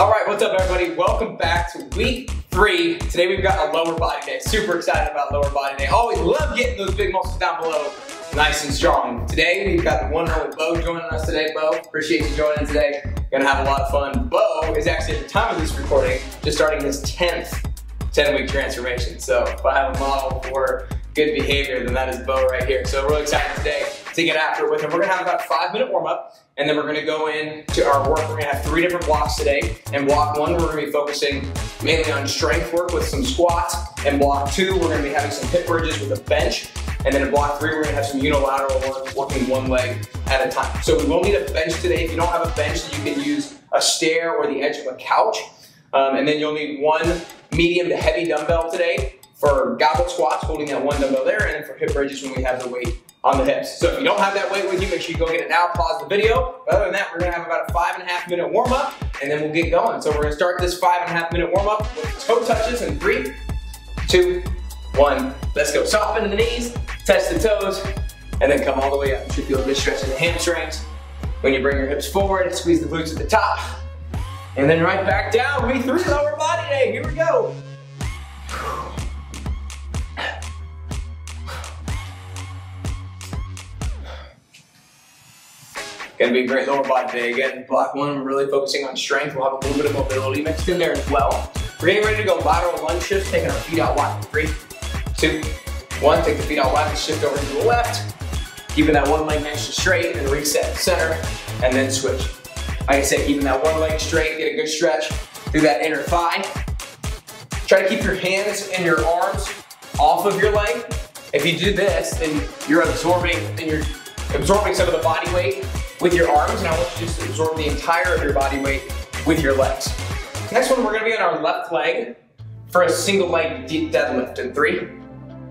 All right, what's up everybody? Welcome back to week 3. Today we've got a lower body day. Super excited about lower body day. Always love getting those big muscles down below nice and strong. Today we've got the one and only Bo joining us today. Bo, appreciate you joining today. Gonna have a lot of fun. Bo is actually at the time of this recording just starting his 10th 10-week transformation. So if I have a model for good behavior, then that is Bo right here. So really excited today to get after it with him. We're gonna have about a 5-minute warm up, and then we're gonna go into our work. We're gonna have 3 different blocks today. And block 1, we're gonna be focusing mainly on strength work with some squats. And block 2, we're gonna be having some hip bridges with a bench. And then in block 3, we're gonna have some unilateral work, working one leg at a time. So we will need a bench today. If you don't have a bench, then you can use a stair or the edge of a couch. And then you'll need 1 medium to heavy dumbbell today for goblet squats, holding that 1 dumbbell there, and then for hip bridges when we have the weight on the hips. So if you don't have that weight with you, make sure you go get it now, pause the video. But other than that, we're gonna have about a 5.5-minute warm up, and then we'll get going. So we're gonna start this 5.5-minute warm up with toe touches in 3, 2, 1. Let's go. Soften the knees, touch the toes, and then come all the way up. You should feel a good stretch in the hamstrings. When you bring your hips forward, squeeze the glutes at the top, and then right back down. Week 3 lower body day. Here we go. Gonna be a great lower body day. Again, block 1, we're really focusing on strength. We'll have a little bit of mobility mixed in there as well. We're getting ready to go lateral lunge shifts, taking our feet out wide. 3, 2, 1. Take the feet out wide and shift over to the left. Keeping that one leg nice and straight, and reset center, and then switch. Like I said, keeping that one leg straight, get a good stretch through that inner thigh. Try to keep your hands and your arms off of your leg. If you do this, then you're absorbing some of the body weight with your arms, and I want you to just absorb the entire of your body weight with your legs. Next one, we're gonna be on our left leg for a single leg deep deadlift in 3,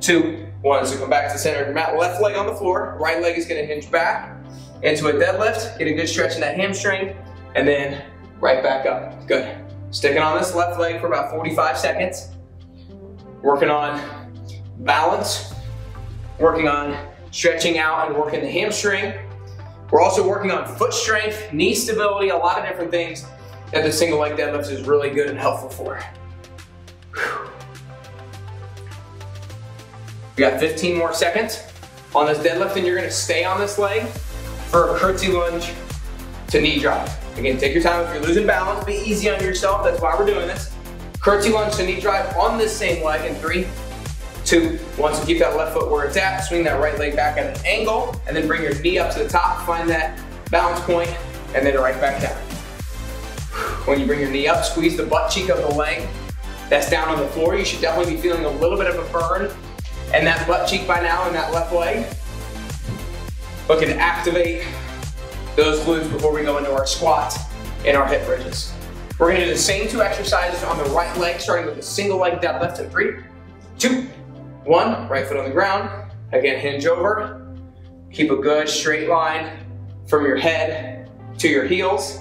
2, 1. So come back to the center of your mat. Left leg on the floor, right leg is gonna hinge back into a deadlift. Get a good stretch in that hamstring, and then right back up. Good. Sticking on this left leg for about 45 seconds. Working on balance, working on stretching out and working the hamstring. We're also working on foot strength, knee stability, a lot of different things that the single leg deadlift is really good and helpful for. We got 15 more seconds on this deadlift, and you're gonna stay on this leg for a curtsy lunge to knee drive. Again, take your time. If you're losing balance, be easy on yourself. That's why we're doing this. Curtsy lunge to knee drive on this same leg in 3, 2, 1. So keep that left foot where it's at. Swing that right leg back at an angle, and then bring your knee up to the top. Find that balance point, and then right back down. When you bring your knee up, squeeze the butt cheek of the leg that's down on the floor. You should definitely be feeling a little bit of a burn in that butt cheek by now in that left leg. Looking to activate those glutes before we go into our squats and our hip bridges. We're gonna do the same 2 exercises on the right leg, starting with a single leg deadlift in 3, 2, 1. Right foot on the ground. Again, hinge over. Keep a good straight line from your head to your heels.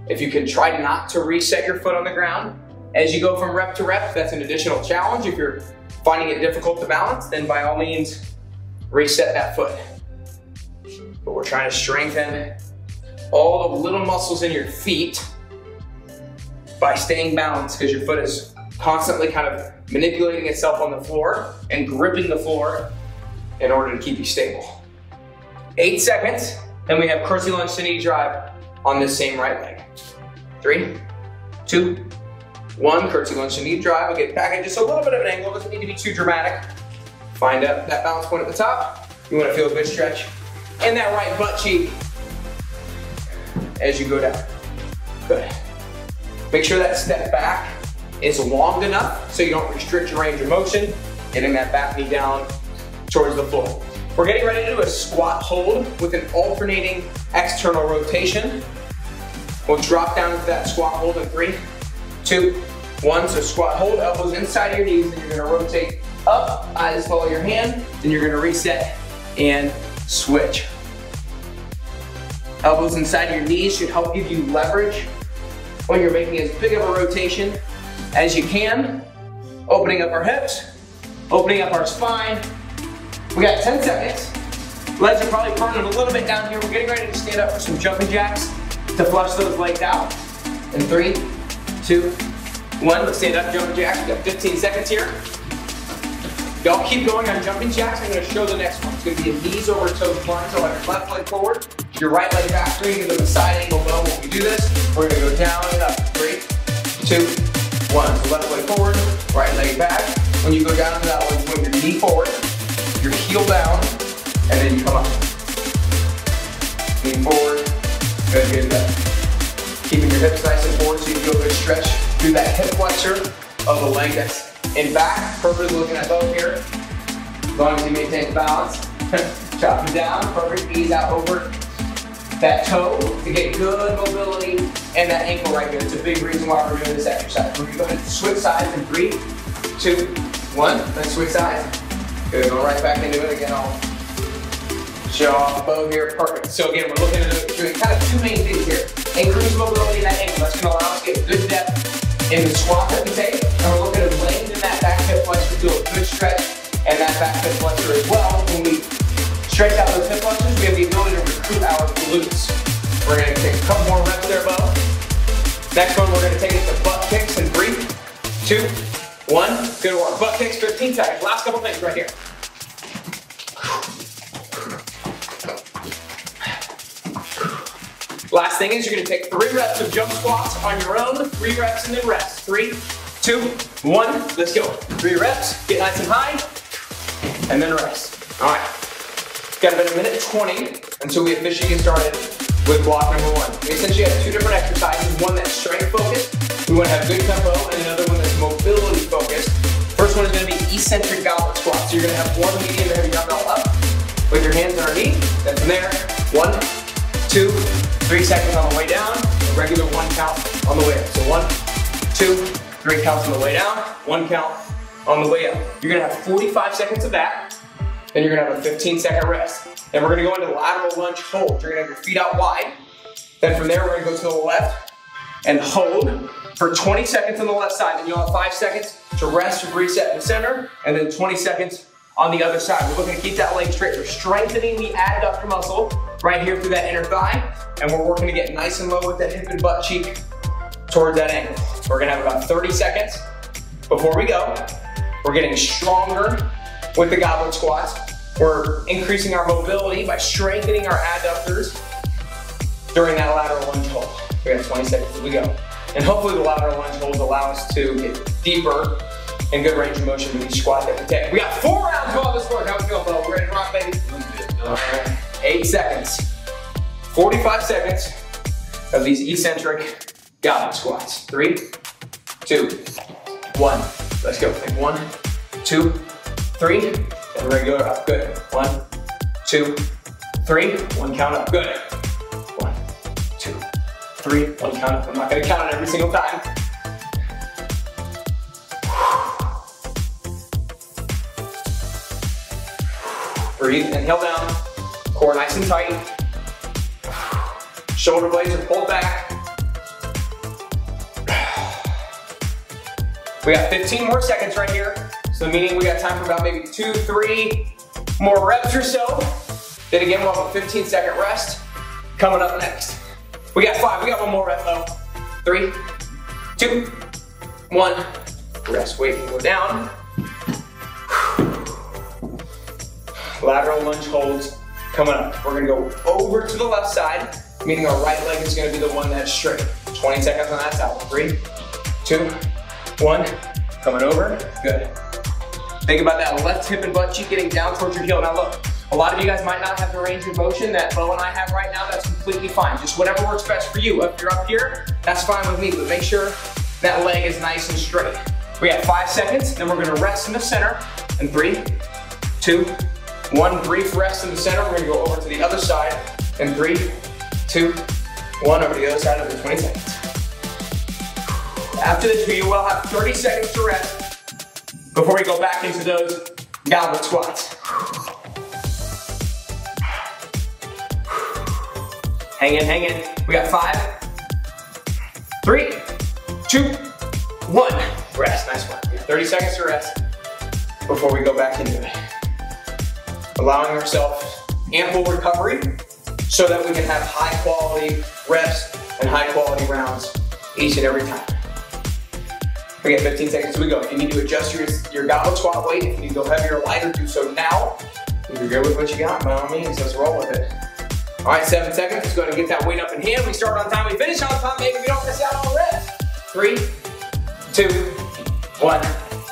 If you can try not to reset your foot on the ground as you go from rep to rep, that's an additional challenge. If you're finding it difficult to balance, then by all means, reset that foot. But we're trying to strengthen all the little muscles in your feet by staying balanced, because your foot is constantly kind of manipulating itself on the floor and gripping the floor in order to keep you stable. 8 seconds, then we have curtsy lunge to knee drive on this same right leg. 3, 2, 1. Curtsy lunge to knee drive. We'll get back at just a little bit of an angle. Doesn't need to be too dramatic. Find that balance point at the top. You want to feel a good stretch in that right butt cheek as you go down. Good. Make sure that step back is long enough so you don't restrict your range of motion, getting that back knee down towards the floor. We're getting ready to do a squat hold with an alternating external rotation. We'll drop down into that squat hold in 3, 2, 1. So squat hold, elbows inside your knees, and you're gonna rotate up, eyes follow your hand, then you're gonna reset and switch. Elbows inside your knees should help give you leverage when you're making as big of a rotation as you can. Opening up our hips, opening up our spine. We got 10 seconds. Legs are probably burning a little bit down here. We're getting ready to stand up for some jumping jacks to flush those legs out. In 3, 2, 1, let's stand up, jumping jacks. We got 15 seconds here. Y'all keep going on jumping jacks. I'm gonna show the next one. It's gonna be a knees over toes plunge. So have your left leg forward, your right leg back, 3, give them a side angle low when we do this. We're gonna go down and up. 3, 2, 1. So left leg forward, right leg back. When you go down into that one, point your knee forward, your heel down, and then you come up. Knee forward, good, good, good. Keeping your hips nice and forward so you feel a good stretch through that hip flexor of the leg that's in back. Perfect, looking at both here. As long as you maintain balance. Chop it down, perfect, ease out over that toe to get good mobility and that ankle right here. It's a big reason why we're doing this exercise. We're gonna go ahead and switch sides in 3, 2, 1. Let's switch sides. Good, go right back into it again. I'll show off the bow here, perfect. So again, we're looking at doing kind of 2 main things here. Increase mobility in that ankle. That's gonna allow us to get good depth in the squat that we take. And we're looking at lengthening that back hip flexor, do a good stretch, and that back hip flexor as well. When we stretch out those hip flexors, we have the ability to recruit our glutes. We're gonna take a couple more reps there, Bo. Next one, we're gonna take it to butt kicks in 3, 2, 1. Good work. Butt kicks, 15 seconds. Last couple things right here. Last thing is you're gonna take 3 reps of jump squats on your own, 3 reps and then rest. 3, 2, 1, let's go. 3 reps, get nice and high, and then rest. All right, got about 1:20 until we officially get started with block number 1. We essentially have 2 different exercises, one that's strength focused, we wanna have good tempo, and another one that's mobility focused. First one is gonna be eccentric goblet squats. So you're gonna have 1 medium heavy dumbbell up with your hands underneath, then from there, 1, 2, 3 seconds on the way down, a regular 1 count on the way up. So 1, 2, 3 counts on the way down, 1 count on the way up. You're gonna have 45 seconds of that, then you're gonna have a 15-second rest. Then we're gonna go into lateral lunge hold. You're gonna have your feet out wide. Then from there, we're gonna go to the left and hold for 20 seconds on the left side. Then you'll have 5 seconds to rest or reset in the center, and then 20 seconds on the other side. We're looking to keep that leg straight. We're strengthening the adductor muscle right here through that inner thigh, and we're working to get nice and low with that hip and butt cheek towards that ankle. We're gonna have about 30 seconds before we go. We're getting stronger with the goblet squats. We're increasing our mobility by strengthening our adductors during that lateral lunge hold. We got 20 seconds as we go. And hopefully the lateral lunge holds allow us to get deeper and good range of motion with each squat that we take. We got 4 rounds of all this work. How we feel, Bo? We're ready to rock, baby? All right. 8 seconds. 45 seconds of these eccentric goblet squats. 3, 2, 1. Let's go. 1, 2, 3. And regular up. Good. 1, 2, 3. 1 count up. Good. 1, 2, 3. 1 count up. I'm not going to count it every single time. Breathe, inhale down, core nice and tight. Shoulder blades are pulled back. We got 15 more seconds right here. So meaning we got time for about maybe 2, 3 more reps or so. Then again, we'll have a 15-second rest coming up next. We got 5, we got 1 more rep though. 3, 2, 1. Rest, wait, and go down. Lateral lunge holds coming up. We're gonna go over to the left side, meaning our right leg is gonna be the one that's straight. 20 seconds on that side. 3, 2, 1. Coming over, good. Think about that left hip and butt cheek getting down towards your heel. Now look, a lot of you guys might not have the range of motion that Bo and I have right now. That's completely fine. Just whatever works best for you. If you're up here, that's fine with me, but make sure that leg is nice and straight. We have 5 seconds, then we're gonna rest in the center. In 3, 2, 1, brief rest in the center. We're gonna go over to the other side. In 3, 2, 1, over to the other side of the 20 seconds. After this, we will have 30 seconds to rest before we go back into those goblet squats. Hang in, hang in. We got 5, 3, 2, 1. Rest, nice one. We have 30 seconds to rest before we go back into it. Allowing ourselves ample recovery so that we can have high quality reps and high quality rounds each and every time. We get 15 seconds till we go. If you need to adjust your goblet squat weight, if you need to go heavier or lighter, do so now. If you're good with what you got, by all means, let's roll with it. All right, 7 seconds. Let's go ahead and get that weight up in hand. We start on time, we finish on time. Maybe we don't miss out on reps. 3, 2, 1.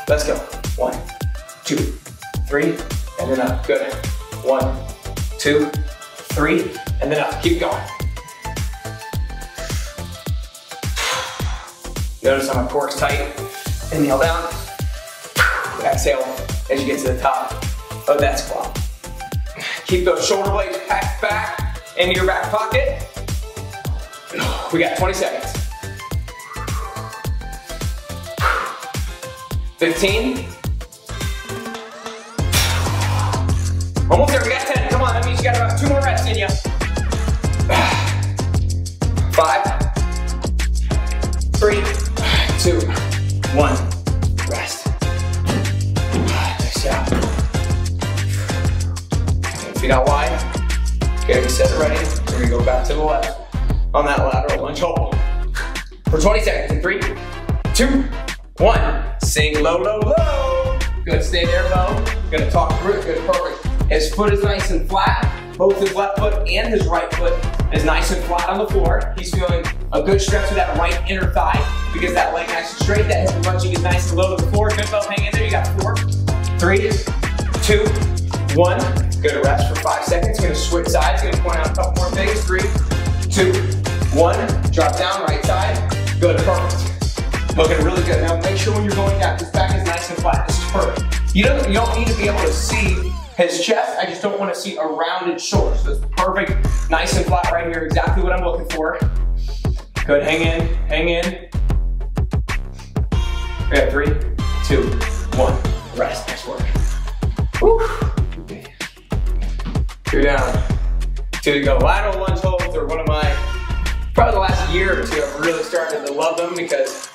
Let's go. 1, 2, 3, and then up. Good. 1, 2, 3, and then up. Keep going. Notice how my core is tight. Inhale down. Exhale as you get to the top of that squat. Keep those shoulder blades packed back into your back pocket. We got 20 seconds. 15. Almost there, we got 10. Come on, that means you got about 2 more reps in you. 5, 3, 2, 1. Rest. Nice job. Feet out wide. Okay, set it ready. We're gonna go back to the left on that lateral lunge hold. For 20 seconds in 3, 2, 1. Sink low, low, low. Good, stay there, low. Gonna talk through it, good, perfect. His foot is nice and flat. Both his left foot and his right foot is nice and flat on the floor. He's feeling a good stretch of that right inner thigh because that leg nice and straight. That hip and bunching is nice and low to the floor. Good, low, hang in there. You got 4, 3, 2, 1. Good, rest for 5 seconds. Gonna switch sides. Gonna point out a couple more things. 3, 2, 1. Drop down, right side. Good, perfect. Looking really good. Now make sure when you're going down, his back is nice and flat. This is perfect. You don't need to be able to see his chest. I just don't want to see a rounded shoulder. So it's perfect, nice and flat right here. Exactly what I'm looking for. Good, hang in, hang in. We got 3, 2, 1. Rest, nice work. Woo. Okay. 2 down, 2 to go. Lateral lunge holds are one of my, probably the last year or 2, I've really started to love them because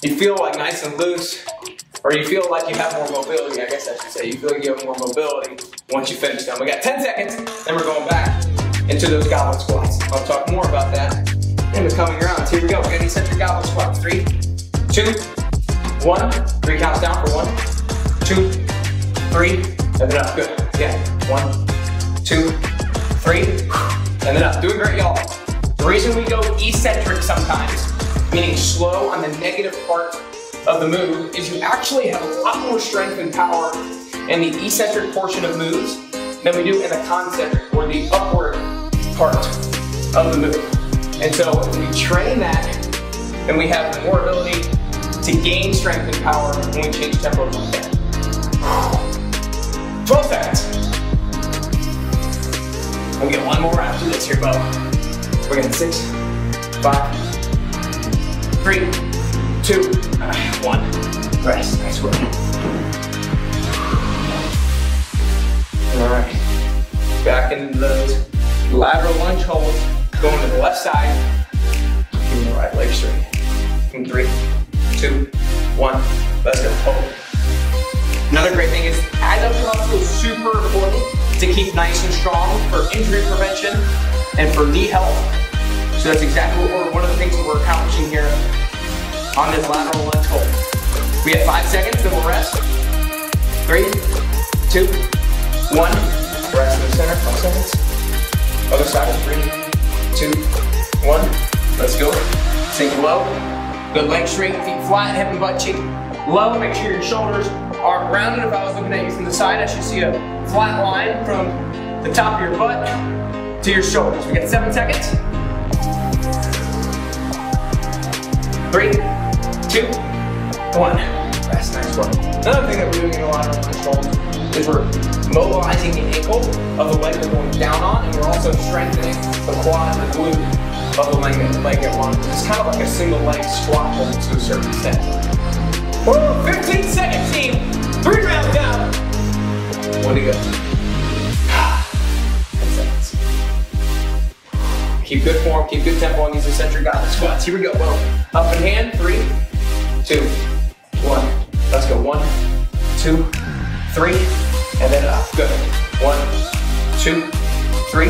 you feel like nice and loose, or you feel like you have more mobility, I guess I should say. You feel like you have more mobility once you finish them. We got 10 seconds, then we're going back into those goblet squats. I'll talk more about that in the coming rounds. Here we go. We're gonna eccentric goblet squats. 3, 2, 1. 3 counts down for 1, 2, 3, and then up. Good. Again. 1, 2, 3, and then up. Doing great, y'all. The reason we go eccentric sometimes, meaning slow on the negative part of the move, is you actually have a lot more strength and power in the eccentric portion of moves than we do in the concentric or the upward part of the move. And so if we train that, then we have more ability to gain strength and power when we change tempo like that. 12 seconds. We'll get 1 more after this here, Bo. We're getting 6, 5, 3, 2, 1. Rest. Nice work. All right. Back into those lateral lunge holds. Going to the left side. Keeping the right leg straight. In 3, 2, 1. Let's go. Hold. Another great thing is adductor muscle is super important to keep nice and strong for injury prevention and for knee health. So that's exactly one of the things that we're accomplishing here on this lateral lunge hold. We have 5 seconds, then we'll rest. 3, 2, 1. Rest in the center, 5 seconds. Other side, 3, 2, 1. Let's go. Sink low. Good leg straight, feet flat, hip and butt cheek low. Make sure your shoulders aren't rounded. If I was looking at you from the side, I should see a flat line from the top of your butt to your shoulders. We got 7 seconds. 3, 2, 1. That's nice work. Another thing that we're doing in a lot of lunge holds is we're mobilizing the ankle of the leg we're going down on, and we're also strengthening the quad and the glute of the leg that we're on. It's kind of like a single leg squat hold to a certain extent. Woo! 15 seconds, team. 3 rounds down. 1 to go. 10 seconds. Keep good form, keep good tempo on these eccentric goblet squats. Here we go. Well, up in hand. 3, 2, 1. Let's go. 1, 2, 3, and then up. Good. 1, 2, 3,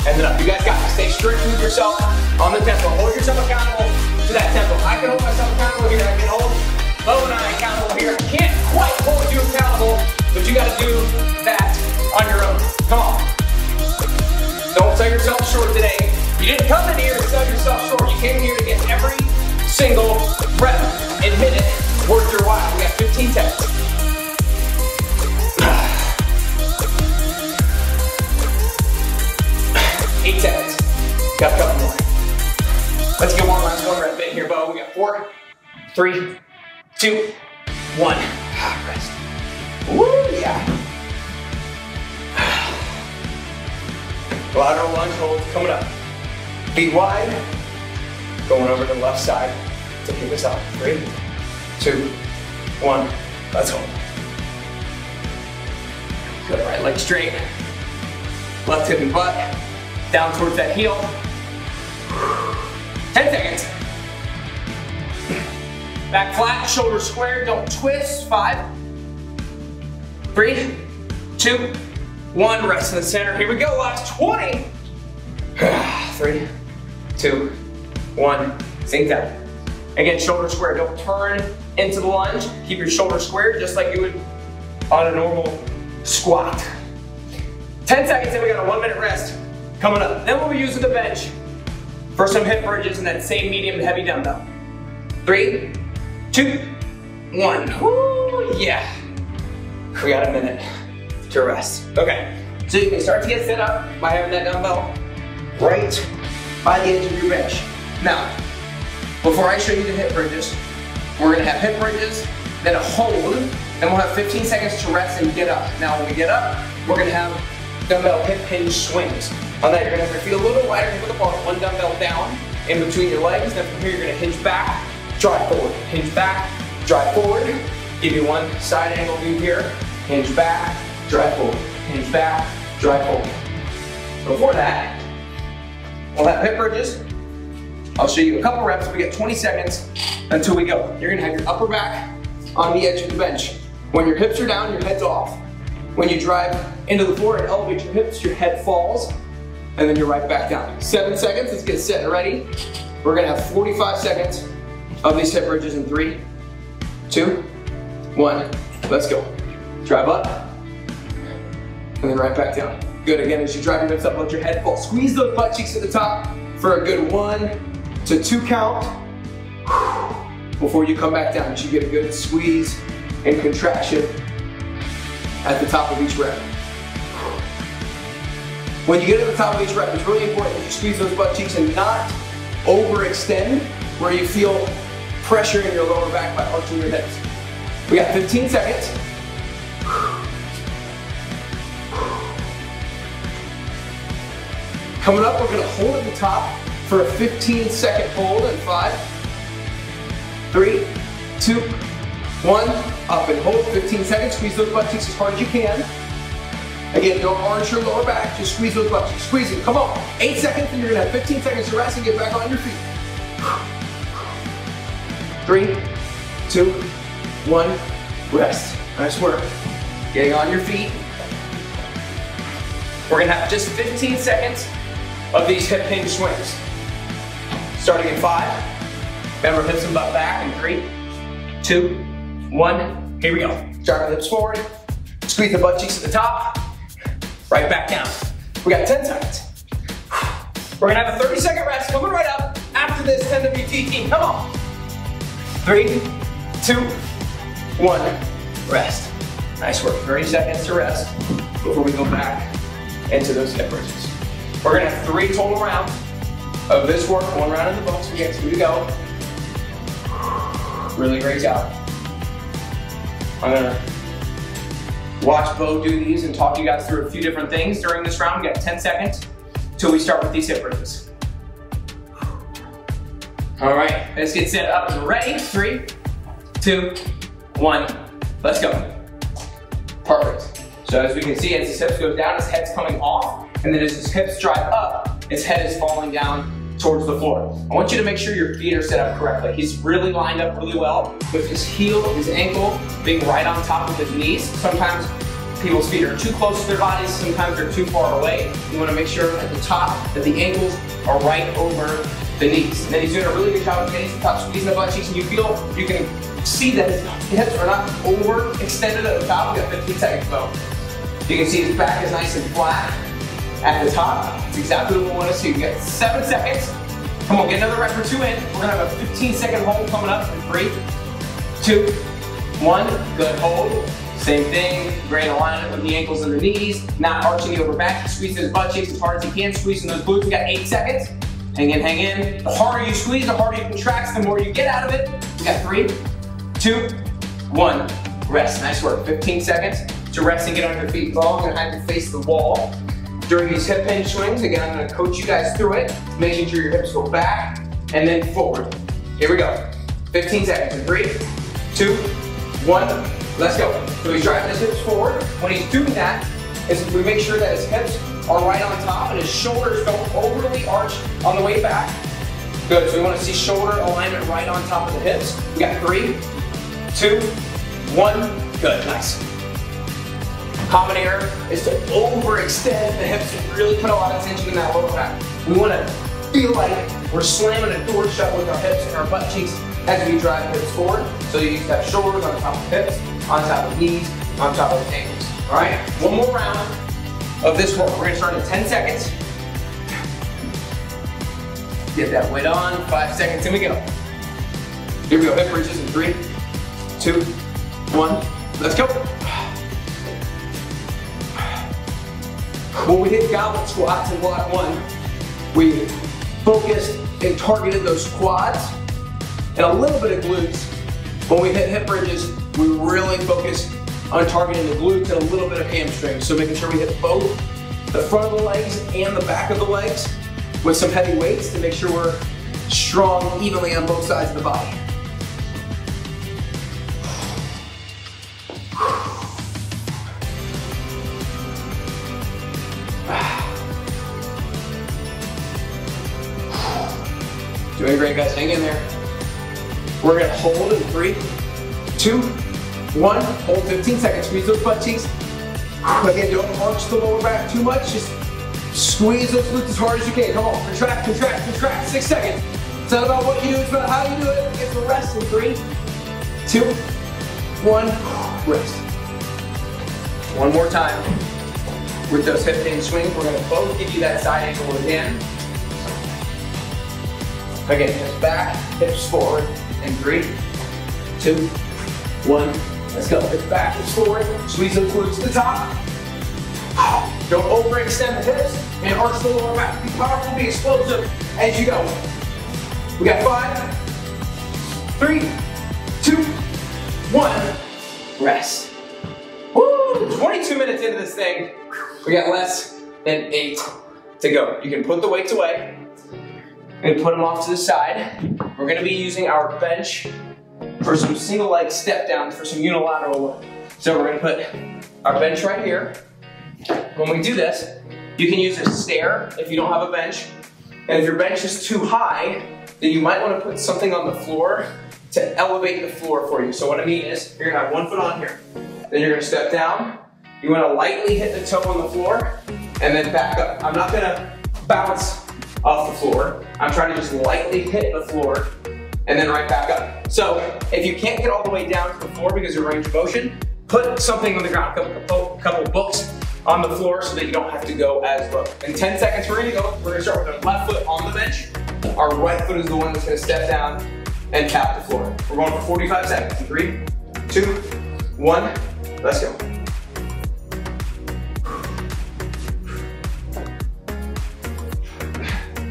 and then up. You guys got to stay strict with yourself on the tempo. Hold yourself accountable to that tempo. I can hold myself accountable here. I can hold Bo and I accountable here. I can't quite hold you accountable, but you got to do that on your own. Come on. Don't sell yourself short today. You didn't come in here to sell yourself short. You came here to get every single rep and hit it worth your while. We got 15 seconds. 8 seconds. Got a couple more. Let's get one last one rep in here, Bo. We got 4, 3, 2, 1. Rest. Woo, yeah. Lateral lunge holds coming up. Feet wide. Going over to the left side to kick us out. 3, 2, 1. Let's hold. Good, right leg straight. Left hip and butt. Down towards that heel. 10 seconds. Back flat, shoulders square, don't twist. 5, 3, 2, 1. Rest in the center. Here we go, last 20. 3, 2, 1. Sink down. Again, shoulder square. Don't turn into the lunge. Keep your shoulders square just like you would on a normal squat. 10 seconds and we got a 1-minute rest coming up. Then we'll be using the bench for some hip bridges and that same medium to heavy dumbbell. 3, 2, 1. Woo, yeah. We got a minute to rest. Okay, so you can start to get set up by having that dumbbell right by the edge of your bench. Now, before I show you the hip bridges, we're gonna have hip bridges, then a hold, and we'll have 15 seconds to rest and get up. Now, when we get up, we're gonna have dumbbell hip hinge swings. On that, you're gonna have your feet a little wider with the bar, one dumbbell down in between your legs. Then from here, you're gonna hinge back, drive forward. Hinge back, drive forward. Give you one side angle view here. Hinge back, drive forward. Hinge back, drive forward. Before that, we'll have hip bridges. I'll show you a couple reps. We get 20 seconds until we go. You're gonna have your upper back on the edge of the bench. When your hips are down, your head's off. When you drive into the floor and elevate your hips, your head falls, and then you're right back down. 7 seconds, let's get set and ready. We're gonna have 45 seconds of these hip bridges in 3, 2, 1, let's go. Drive up, and then right back down. Good, again, as you drive your hips up, let your head fall. Squeeze those butt cheeks at the top for a good 1 to 2 count. Before you come back down, you should get a good squeeze and contraction at the top of each rep. When you get to the top of each rep, it's really important that you squeeze those butt cheeks and not overextend where you feel pressure in your lower back by arching your hips. We got 15 seconds. Coming up, we're gonna hold at the top for a 15-second hold in 5, 3, 2, 1, up and hold, 15 seconds. Squeeze those butt cheeks as hard as you can. Again, don't arch your lower back, just squeeze those butt cheeks. Squeeze it, come on. 8 seconds, and you're gonna have 15 seconds to rest and get back on your feet. 3, 2, 1, rest. Nice work. Getting on your feet. We're gonna have just 15 seconds of these hip hinge swings. Starting in 5. Remember, hips and butt back in 3, 2, 1. Here we go. Drive the hips forward. Squeeze the butt cheeks at the top. Right back down. We got 10 seconds. We're gonna have a 30-second rest coming right up after this 10WT team. Come on. 3, 2, 1. Rest. Nice work. 30 seconds to rest before we go back into those hip bridges. We're gonna have 3 total rounds of this work. 1 round in the books. We got 2 to go. Really great job. I'm gonna watch Bo do these and talk you guys through a few different things during this round. We got 10 seconds till we start with these hip bridges. All right, let's get set up and ready. 3, 2, 1, let's go. Perfect. So as we can see, as his hips goes down, his head's coming off, and then as his hips drive up, his head is falling down towards the floor. I want you to make sure your feet are set up correctly. He's really lined up really well with his heel, his ankle being right on top of his knees. Sometimes people's feet are too close to their bodies, sometimes they're too far away. You want to make sure at the top that the ankles are right over the knees. And then he's doing a really good job of getting to the top, squeezing the butt cheeks, and you can see that his hips are not overextended at the top. We got 15 seconds though. You can see his back is nice and flat at the top. It's exactly what we want to see. We got 7 seconds. Come on, get another rep or 2 in. We're gonna have a 15-second hold coming up in 3, 2, 1. Good hold. Same thing, great alignment with the ankles and the knees, not arching the over back. Squeeze his butt cheeks as hard as you can, squeezing those glutes. We got 8 seconds. Hang in, hang in. The harder you squeeze, the harder you contract, the more you get out of it. We got 3, 2, 1. Rest, nice work. 15 seconds to rest and get on your feet long and have to face the wall. During these hip hinge swings, again, I'm gonna coach you guys through it, making sure your hips go back and then forward. Here we go. 15 seconds in 3, 2, 1. Let's go. So he's driving his hips forward. When he's doing that, we make sure that his hips are right on top and his shoulders don't overly arch on the way back. Good, so we want to see shoulder alignment right on top of the hips. We got 3, 2, 1. Good, nice. Common error is to overextend the hips and really put a lot of tension in that lower back. We want to feel like we're slamming a door shut with our hips and our butt cheeks as we drive hips forward. So you have shoulders on top of hips, on top of knees, on top of ankles. All right, one more round of this work. We're gonna start in 10 seconds. Get that weight on, 5 seconds, and we go. Here we go, hip bridges in 3, 2, 1, let's go. When we hit goblet squats in block 1, we focused and targeted those quads and a little bit of glutes. When we hit hip bridges, we really focus on targeting the glutes and a little bit of hamstrings. So making sure we hit both the front of the legs and the back of the legs with some heavy weights to make sure we're strong evenly on both sides of the body. Doing great, guys. Hang in there. We're gonna hold in 3, 2, 1. Hold 15 seconds. Squeeze those butt cheeks. Again, don't arch the lower back too much. Just squeeze those glutes as hard as you can. Come on. Contract, contract, contract. 6 seconds. It's not about what you do, it's about how you do it. Get the rest in 3, 2, 1. Rest. One more time. With those hip hinge swings, we're gonna both give you that side angle again. Again, hips back, hips forward, in 3, 2, 1. Let's go. Hips back, hips forward. Squeeze those glutes to the top. Don't overextend the hips and arch the lower back. Be powerful, be explosive as you go. We got 5, 3, 2, 1. Rest. Woo! 22 minutes into this thing. We got less than 8 to go. You can put the weights away and put them off to the side. We're gonna be using our bench for some single leg step downs for some unilateral work. So we're gonna put our bench right here. When we do this, you can use a stair if you don't have a bench. And if your bench is too high, then you might wanna put something on the floor to elevate the floor for you. So what I mean is, you're gonna have 1 foot on here. Then you're gonna step down. You wanna lightly hit the toe on the floor and then back up. I'm not gonna bounce off the floor. I'm trying to just lightly hit the floor and then right back up. So if you can't get all the way down to the floor because of range of motion, put something on the ground, a couple books on the floor so that you don't have to go as low. In 10 seconds, we're gonna go. We're gonna start with our left foot on the bench. Our right foot is the one that's gonna step down and tap the floor. We're going for 45 seconds. 3, 2, 1, let's go.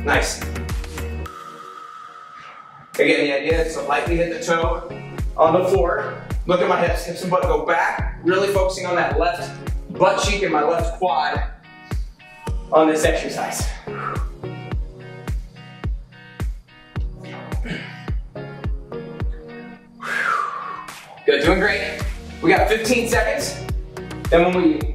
Nice. Again, the idea is to lightly hit the toe on the floor. Look at my hips, hips and butt go back. Really focusing on that left butt cheek and my left quad on this exercise. Good, doing great. We got 15 seconds. Then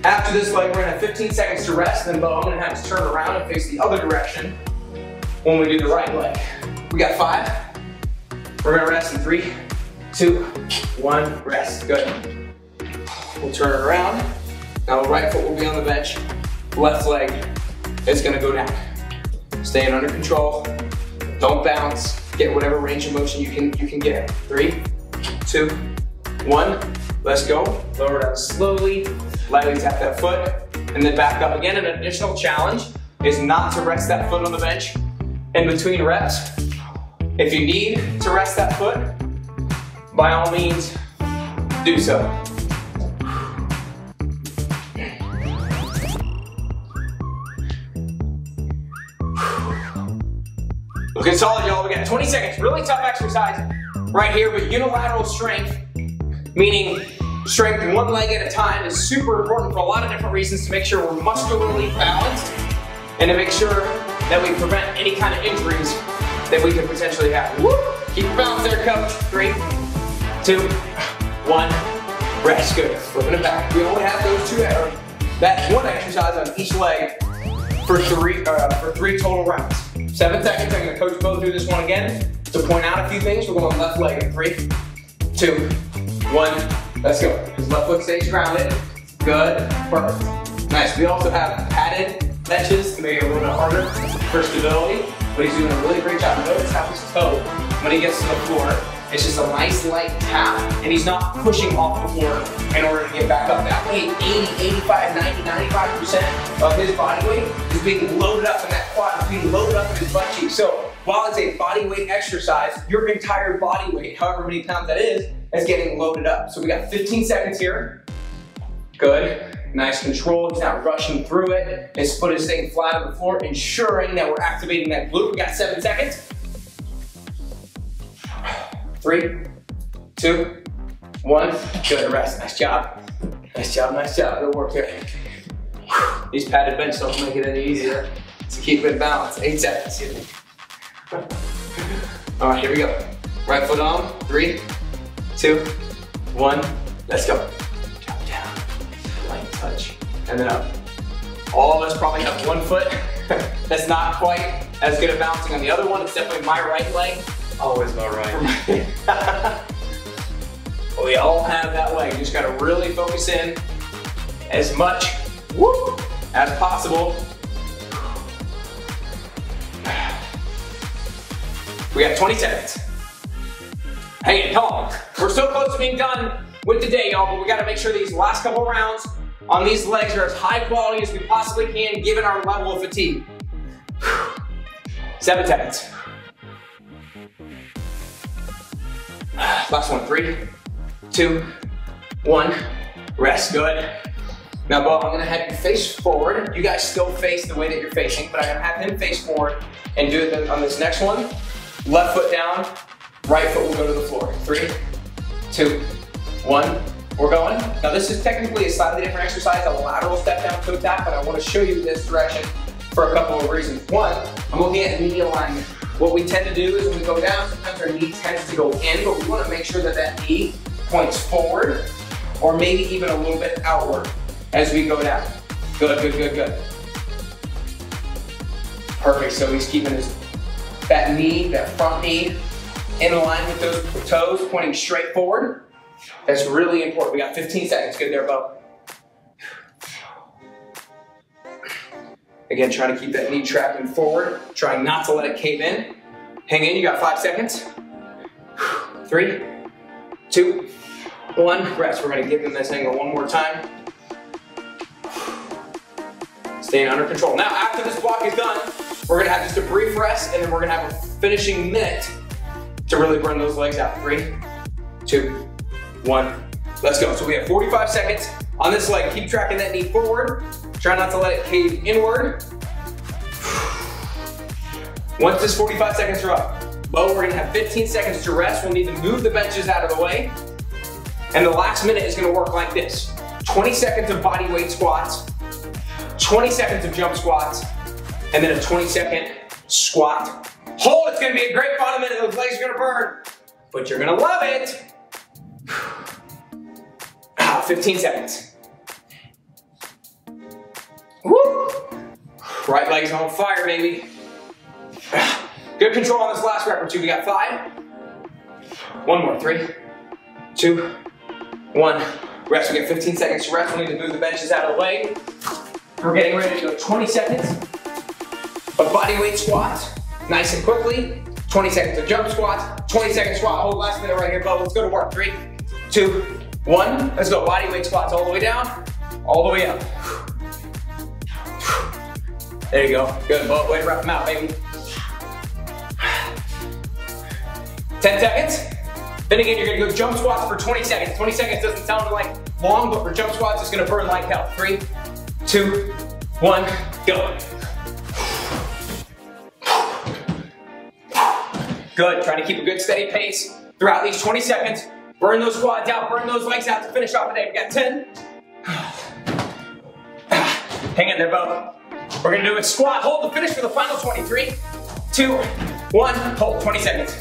after this leg, we're gonna have 15 seconds to rest, then Bo, I'm gonna have to turn around and face the other direction when we do the right leg. We got 5. We're gonna rest in 3, 2, 1, rest. Good. We'll turn it around. Now the right foot will be on the bench. Left leg is gonna go down. Staying under control. Don't bounce. Get whatever range of motion you can get. 3, 2, 1. Let's go. Lower down slowly. Lightly tap that foot, and then back up again. An additional challenge is not to rest that foot on the bench in between reps. If you need to rest that foot, by all means, do so. Looking solid, y'all. We got 20 seconds. Really tough exercise right here, but unilateral strength, meaning strength in one leg at a time, is super important for a lot of different reasons, to make sure we're muscularly balanced and to make sure that we prevent any kind of injuries that we could potentially have. Woo! Keep your balance there, coach. 3, 2, 1. Rest. Good. Flipping it back. We only have those two, that one exercise on each leg for three total rounds. 7 seconds. I'm going to coach both through this one again. To point out a few things, we're going left leg in 3, 2, 1. Let's go. His left foot stays grounded. Good. Perfect. Nice. We also have padded benches to make it a little bit harder for stability, but he's doing a really great job. Notice how his toe, when he gets to the floor, it's just a nice light tap, and he's not pushing off the floor in order to get back up. That way, 80, 85, 90, 95% of his body weight is being loaded up in that quad, is being loaded up in his butt cheek. So while it's a body weight exercise, your entire body weight, however many pounds that is getting loaded up. So we got 15 seconds here. Good. Nice control. He's not rushing through it. His foot is staying flat on the floor, ensuring that we're activating that glute. We got 7 seconds. 3, 2, 1. Good. Rest. Nice job. Nice job. Nice job. Good work here. These padded bench don't make it any easier to keep it balanced. 8 seconds. All right, here we go. Right foot on. 3, 2, 1. Let's go. Drop down. Light touch. And then up. All of us probably have one foot that's not quite as good at bouncing on the other one. It's definitely my right leg. Always my right. We all have that leg. You just gotta really focus in as much as possible. We got 20 seconds. Hang it, come on. We're so close to being done with the day, y'all, but we gotta make sure these last couple rounds on these legs are as high quality as we possibly can, given our level of fatigue. 7 seconds. Last one. 3, 2, 1. Rest. Good. Now, Bo, I'm gonna have you face forward. You guys still face the way that you're facing, but I'm gonna have him face forward and do it on this next one. Left foot down, right foot will go to the floor. 3, 2, 1. We're going. Now, this is technically a slightly different exercise, a lateral step down toe tap, but I want to show you this direction for a couple of reasons. One, I'm looking at knee alignment. What we tend to do is when we go down, sometimes our knee tends to go in, but we want to make sure that that knee points forward or maybe even a little bit outward as we go down. Good, good, good, good. Perfect, so he's keeping that knee, that front knee, in line with those toes, pointing straight forward. That's really important. We got 15 seconds. Good there, Bo. Again, trying to keep that knee tracking forward, trying not to let it cave in. Hang in, you got 5 seconds. 3, 2, 1. Rest. We're gonna give him this angle one more time. Staying under control. Now, after this block is done, we're gonna have just a brief rest, and then we're gonna have a finishing minute to really burn those legs out. 3, 2, 1. Let's go. So we have 45 seconds on this leg. Keep tracking that knee forward. Try not to let it cave inward. Once this 45 seconds are up, Bo, we're gonna have 15 seconds to rest. We'll need to move the benches out of the way. And the last minute is gonna work like this. 20 seconds of body weight squats, 20 seconds of jump squats, and then a 20-second squat. Hold, it's gonna be a great fun minute. Those legs are gonna burn, but you're gonna love it. 15 seconds. Woo! Right leg's on fire, baby. Good control on this last rep or two. We got 5. One more. 3, 2, 1. Rest, we get 15 seconds to rest. We need to move the benches out of the way. We're getting ready to go 20 seconds of body weight squats, nice and quickly. 20 seconds of jump squats, 20 second squat. Hold last minute right here, Bo. Let's go to work. 3, 2, 1. Let's go. Body weight squats all the way down, all the way up. There you go. Good, Bo. Way to wrap them out, baby. 10 seconds. Then again, you're gonna go jump squats for 20 seconds. 20 seconds doesn't sound like long, but for jump squats, it's gonna burn like hell. 3, 2, 1, go. Good, try to keep a good steady pace throughout these 20 seconds. Burn those quads out, burn those legs out to finish off the day. We got 10. Hang in there, Bo. We're gonna do a squat, hold the finish for the final 20. 3, 2, 1, hold, 20 seconds.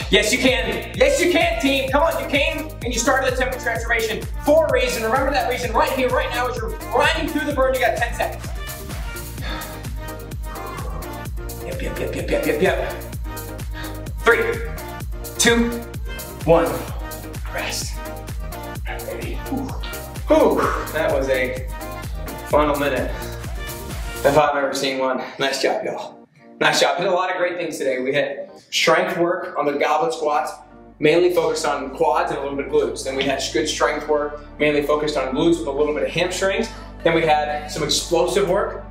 Yes, you can. Yes, you can, team. Come on, you came and you started the Temple Transformation for a reason. Remember that reason right here, right now, as you're grinding through the burn, you got 10 seconds. Yep. 3, 2, 1. Rest. Baby. Whew. That was a final minute if I've ever seen one. Nice job, y'all. Nice job. Did a lot of great things today. We had strength work on the goblet squats, mainly focused on quads and a little bit of glutes. Then we had good strength work, mainly focused on glutes with a little bit of hamstrings. Then we had some explosive work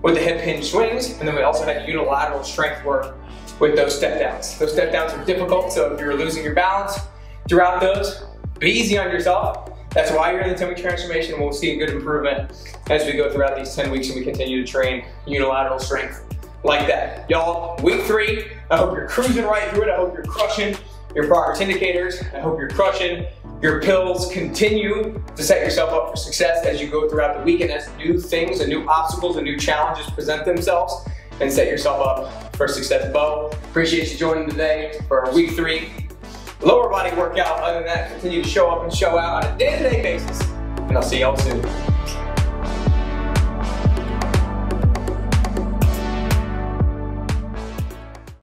with the hip hinge swings. And then we also had unilateral strength work with those step downs. Those step downs are difficult, so if you're losing your balance throughout those, be easy on yourself. That's why you're in the Temple Transformation, and we'll see a good improvement as we go throughout these 10 weeks and we continue to train unilateral strength like that. Y'all, week 3, I hope you're cruising right through it. I hope you're crushing your progress indicators. I hope you're crushing your pills. Continue to set yourself up for success as you go throughout the week and as new things and new obstacles and new challenges present themselves, and set yourself up for success. Bo, appreciate you joining today for our week 3 lower body workout. Other than that, continue to show up and show out on a day-to-day basis, and I'll see y'all soon.